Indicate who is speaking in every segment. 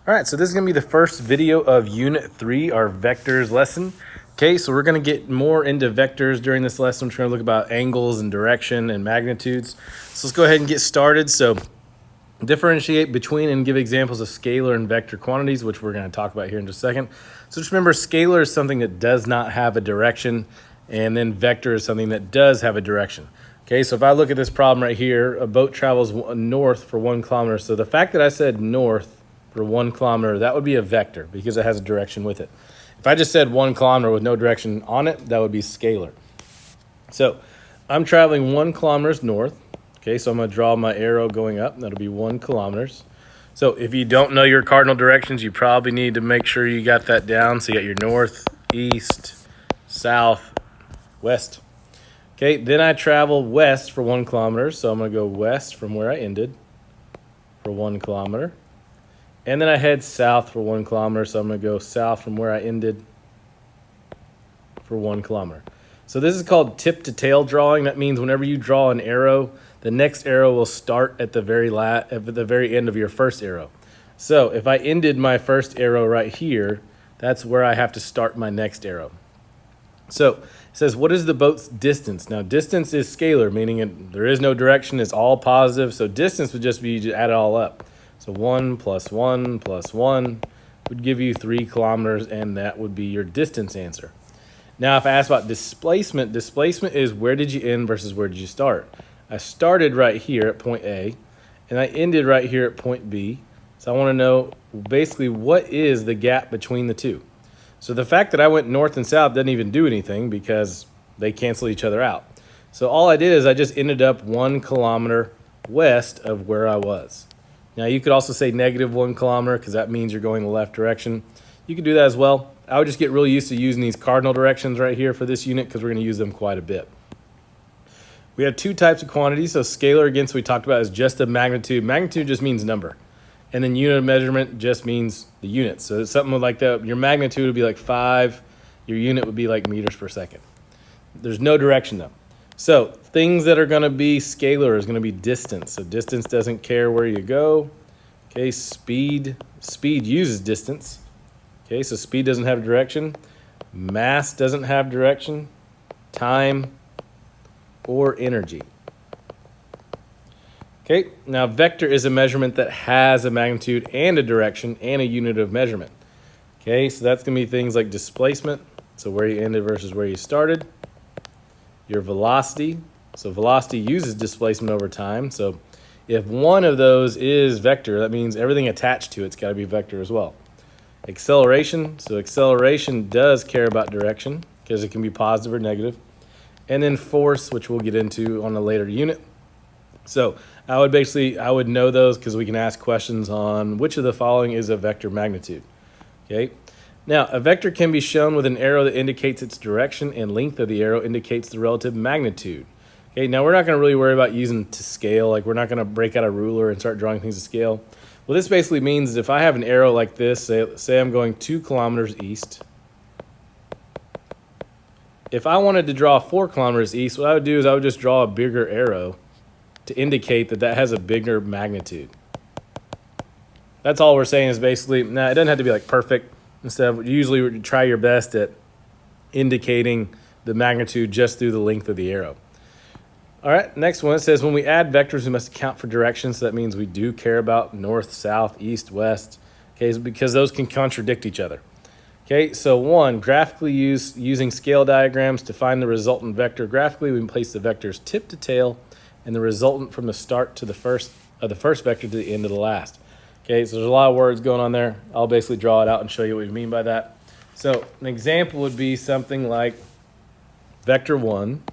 Speaker 1: All right, so this is gonna be the first video of Unit 3, our vectors lesson. Okay, so we're gonna get more into vectors during this lesson. We're gonna look about angles and direction and magnitudes. So let's go ahead and get started. So differentiate between and give examples of scalar and vector quantities, which we're gonna talk about here in just a second. So just remember, scalar is something that does not have a direction, and then vector is something that does have a direction. Okay, so if I look at this problem right here, a boat travels north for 1 kilometer. So the fact that I said north for 1 kilometer, that would be a vector because it has a direction with it. If I just said 1 kilometer with no direction on it, that would be scalar. So I'm traveling 1 kilometers north. Okay, so I'm going to draw my arrow going up. That'll be 1 kilometers. So if you don't know your cardinal directions, you probably need to make sure you got that down. So you got your north, east, south, west. Okay, then I travel west for 1 kilometer. So I'm going to go west from where I ended for 1 kilometer. And then I head south for 1 kilometer. So I'm going to go south from where I ended for 1 kilometer. So this is called tip to tail drawing. That means whenever you draw an arrow, the next arrow will start at the very end of your first arrow. So if I ended my first arrow right here, that's where I have to start my next arrow. So it says, what is the boat's distance? Now distance is scalar, meaning there is no direction, it's all positive. So distance would just be, you just add it all up. So 1 plus 1 plus 1 would give you 3 kilometers, and that would be your distance answer. Now if I ask about displacement, displacement is where did you end versus where did you start? I started right here at point A, and I ended right here at point B. So I want to know basically what is the gap between the two. So the fact that I went north and south doesn't even do anything because they cancel each other out. So all I did is I just ended up 1 kilometer west of where I was. Now you could also say negative 1 kilometer because that means you're going the left direction. You could do that as well. I would just get really used to using these cardinal directions right here for this unit because we're going to use them quite a bit. We have two types of quantities. So scalar, again, so we talked about, is just a magnitude. Magnitude just means number. And then unit of measurement just means the units. So it's something like that. Your magnitude would be like 5. Your unit would be like meters per second. There's no direction though. So things that are going to be scalar is going to be distance. So distance doesn't care where you go. Okay, speed uses distance. Okay, so speed doesn't have direction. Mass doesn't have direction. Time or energy. Okay, now vector is a measurement that has a magnitude and a direction and a unit of measurement. Okay, so that's going to be things like displacement, so where you ended versus where you started. Your velocity, so velocity uses displacement over time. So if one of those is vector, that means everything attached to it's got to be vector as well. Acceleration, so acceleration does care about direction because it can be positive or negative. And then force, which we'll get into on a later unit. So I would know those because we can ask questions on which of the following is a vector magnitude. Okay. Now a vector can be shown with an arrow that indicates its direction, and length of the arrow indicates the relative magnitude. Okay. Now we're not going to really worry about using to scale. Like we're not going to break out a ruler and start drawing things to scale. What this basically means is if I have an arrow like this, say I'm going 2 kilometers east. If I wanted to draw 4 kilometers east, what I would do is I would just draw a bigger arrow to indicate that that has a bigger magnitude. That's all we're saying is basically, now it doesn't have to be like perfect. Instead, usually try your best at indicating the magnitude just through the length of the arrow. All right, next one, it says when we add vectors, we must account for direction. So that means we do care about north, south, east, west, okay, because those can contradict each other. Okay, so 1, graphically using scale diagrams to find the resultant vector. Graphically, we can place the vectors tip to tail and the resultant from the start to the first vector to the end of the last. Okay, so there's a lot of words going on there. I'll basically draw it out and show you what we mean by that. So an example would be something like vector 1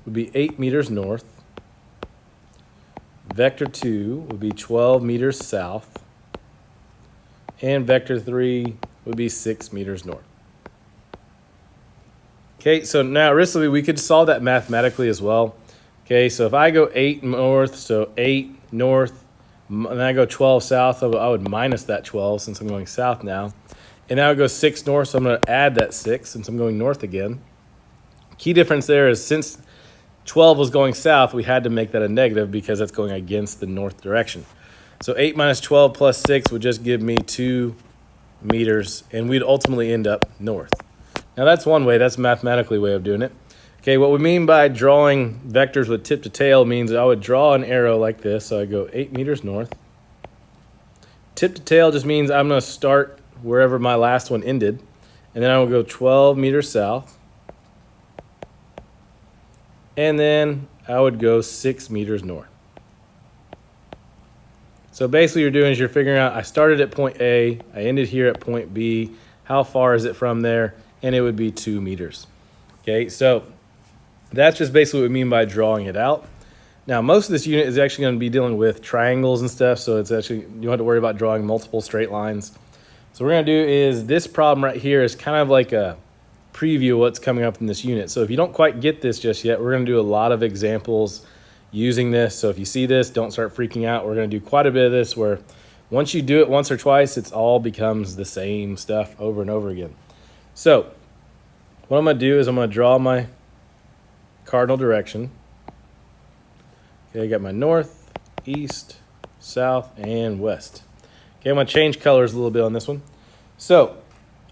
Speaker 1: would be 8 meters north. Vector 2 would be 12 meters south. And vector 3 would be 6 meters north. Okay, so now recently we could solve that mathematically as well. Okay, so if I go 8 north, so 8 north, and I go 12 south, I would minus that 12 since I'm going south now. And now I go 6 north, so I'm going to add that 6 since I'm going north again. Key difference there is since 12 was going south, we had to make that a negative because that's going against the north direction. So 8 minus 12 plus 6 would just give me 2 meters, and we'd ultimately end up north. Now that's one way, that's a mathematically way of doing it. Okay, what we mean by drawing vectors with tip to tail means I would draw an arrow like this. So I go 8 meters north. Tip to tail just means I'm going to start wherever my last one ended, and then I will go 12 meters south, and then I would go 6 meters north. So basically you're doing is you're figuring out, I started at point A, I ended here at point B, how far is it from there? And it would be 2 meters. Okay, so that's just basically what we mean by drawing it out. Now, most of this unit is actually going to be dealing with triangles and stuff, so it's actually, you don't have to worry about drawing multiple straight lines. So what we're going to do is this problem right here is kind of like a preview of what's coming up in this unit. So if you don't quite get this just yet, we're going to do a lot of examples using this. So if you see this, don't start freaking out. We're going to do quite a bit of this where once you do it once or twice, it's all becomes the same stuff over and over again. So what I'm going to do is I'm going to draw my cardinal direction. Okay, I got my north, east, south, and west. Okay, I'm going to change colors a little bit on this one. So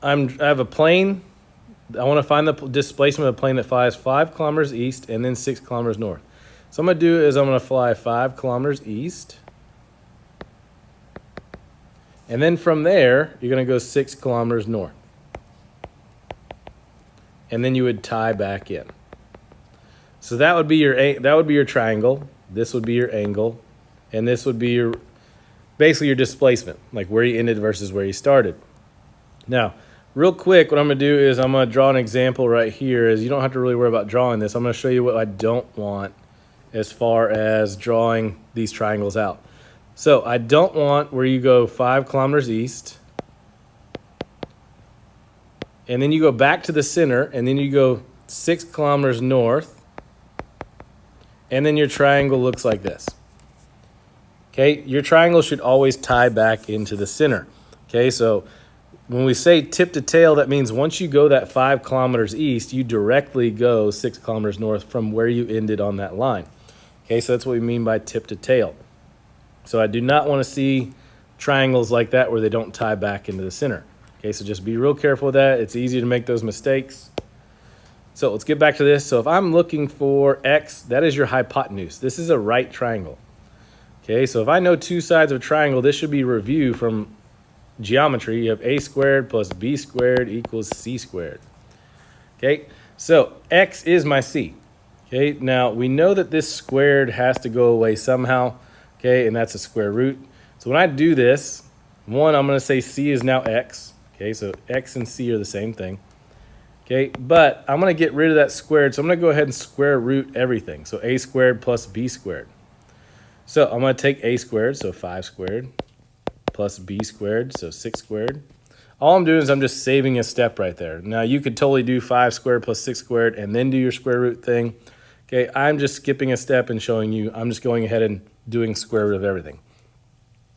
Speaker 1: I have a plane. I want to find the displacement of a plane that flies 5 kilometers east and then 6 kilometers north. So what I'm going to do is I'm going to fly 5 kilometers east. And then from there, you're going to go 6 kilometers north. And then you would tie back in. So that would be your triangle. This would be your angle. And this would be your basically your displacement, like where you ended versus where you started. Now, real quick, what I'm going to do is I'm going to draw an example right here. Is you don't have to really worry about drawing this. I'm going to show you what I don't want as far as drawing these triangles out. So I don't want where you go 5 kilometers east, and then you go back to the center, and then you go 6 kilometers north, and then your triangle looks like this. Okay, your triangle should always tie back into the center. Okay, so when we say tip to tail, that means once you go that 5 kilometers east, you directly go 6 kilometers north from where you ended on that line. Okay, so that's what we mean by tip to tail. So I do not want to see triangles like that where they don't tie back into the center. Okay, so just be real careful with that. It's easy to make those mistakes. So let's get back to this. So if I'm looking for x, that is your hypotenuse. This is a right triangle. Okay, so if I know two sides of a triangle, this should be review from geometry. You have a squared plus b squared equals c squared. Okay, so x is my c. Okay, now we know that this squared has to go away somehow. Okay, and that's a square root. So when I do this, one, I'm going to say c is now x. Okay, so x and c are the same thing. Okay, but I'm going to get rid of that squared, so I'm going to go ahead and square root everything. So a squared plus b squared. So I'm going to take a squared, so 5 squared, plus b squared, so 6 squared. All I'm doing is I'm just saving a step right there. Now you could totally do 5 squared plus 6 squared and then do your square root thing. Okay, I'm just skipping a step and showing you, I'm just going ahead and doing square root of everything.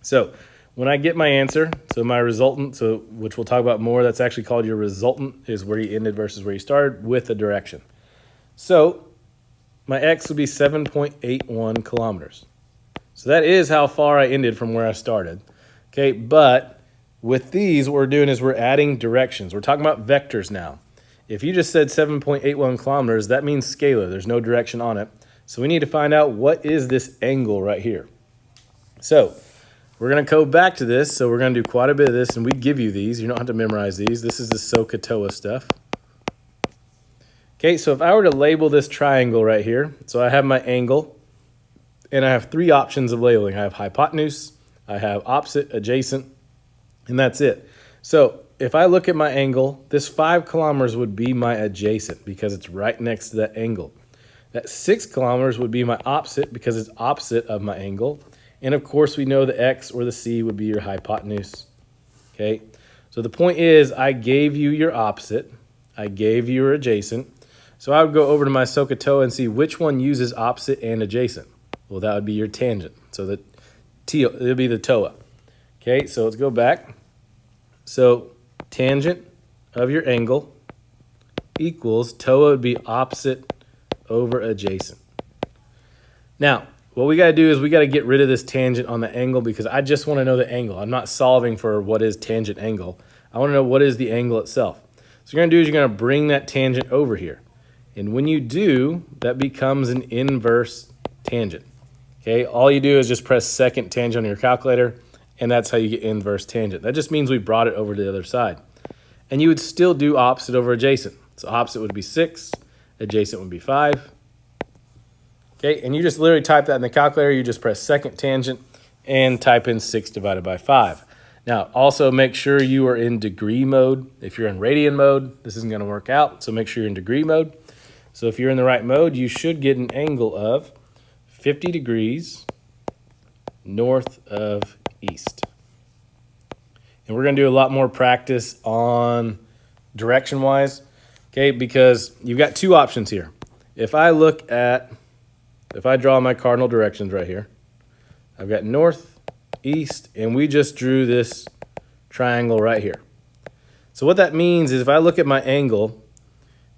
Speaker 1: So when I get my answer, so my resultant, so which we'll talk about more, that's actually called your resultant, is where you ended versus where you started with the direction. So my x would be 7.81 kilometers. So that is how far I ended from where I started. Okay, but with these, what we're doing is we're adding directions. We're talking about vectors now. If you just said 7.81 kilometers, that means scalar. There's no direction on it. So we need to find out what is this angle right here. So we're going to go back to this. So we're going to do quite a bit of this, and we give you these. You don't have to memorize these. This is the SOHCAHTOA stuff. Okay, so if I were to label this triangle right here, so I have my angle, and I have 3 options of labeling. I have hypotenuse, I have opposite, adjacent, and that's it. So if I look at my angle, this 5 kilometers would be my adjacent because it's right next to that angle. That 6 kilometers would be my opposite because it's opposite of my angle. And of course, we know the x or the c would be your hypotenuse. Okay, so the point is I gave you your opposite. I gave you your adjacent. So I would go over to my SOHCAHTOA and see which one uses opposite and adjacent. Well, that would be your tangent. So it would be the TOA. Okay, so let's go back. So tangent of your angle equals TOA would be opposite over adjacent. Now, what we got to do is we got to get rid of this tangent on the angle because I just want to know the angle. I'm not solving for what is tangent angle. I want to know what is the angle itself. So you're going to do is you're going to bring that tangent over here. And when you do, that becomes an inverse tangent. Okay, all you do is just press second tangent on your calculator, and that's how you get inverse tangent. That just means we brought it over to the other side. And you would still do opposite over adjacent. So opposite would be 6, adjacent would be 5. Okay, and you just literally type that in the calculator. You just press second tangent and type in 6 divided by 5. Now, also make sure you are in degree mode. If you're in radian mode, this isn't going to work out, so make sure you're in degree mode. So if you're in the right mode, you should get an angle of 50 degrees north of east. And we're going to do a lot more practice on direction-wise, okay, because you've got two options here. If I draw my cardinal directions right here, I've got north, east, and we just drew this triangle right here. So what that means is if I look at my angle,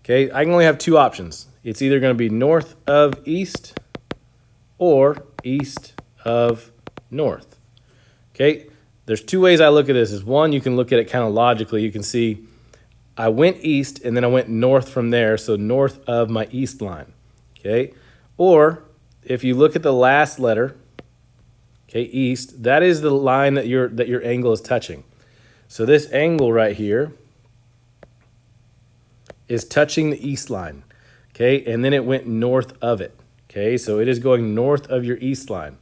Speaker 1: okay, I can only have two options. It's either going to be north of east or east of north. Okay, there's two ways I look at this. Is one, you can look at it kind of logically. You can see I went east and then I went north from there, so north of my east line. Okay, or if you look at the last letter, okay, east, that is the line that your angle is touching. So this angle right here is touching the east line, okay, and then it went north of it, okay, so it is going north of your east line.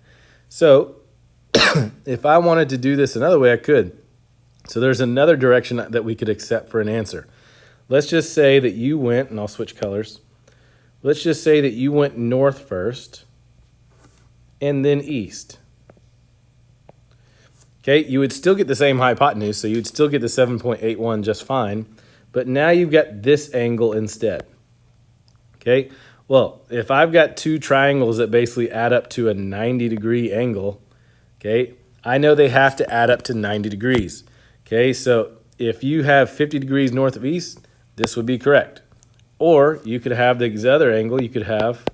Speaker 1: So if I wanted to do this another way, I could. So there's another direction that we could accept for an answer. Let's just say that you went, and I'll switch colors. Let's just say that you went north first and then east. Okay, you would still get the same hypotenuse, so you'd still get the 7.81 just fine, but now you've got this angle instead. Okay, well, if I've got two triangles that basically add up to a 90-degree angle, okay, I know they have to add up to 90 degrees. Okay, so if you have 50 degrees north of east, this would be correct. Or you could have the other angle, you could have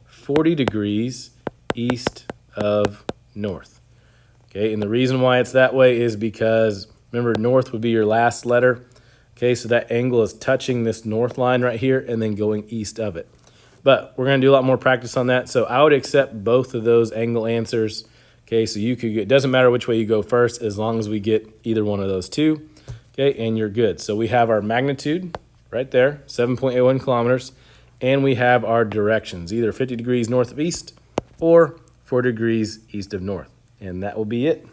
Speaker 1: 40 degrees east of north. Okay, and the reason why it's that way is because, remember, north would be your last letter. Okay, so that angle is touching this north line right here and then going east of it. But we're going to do a lot more practice on that. So I would accept both of those angle answers. Okay, so you could get, it doesn't matter which way you go first as long as we get either one of those two. Okay, and you're good. So we have our magnitude right there, 7.81 kilometers, and we have our directions, either 50 degrees north of east or 4 degrees east of north. And that will be it.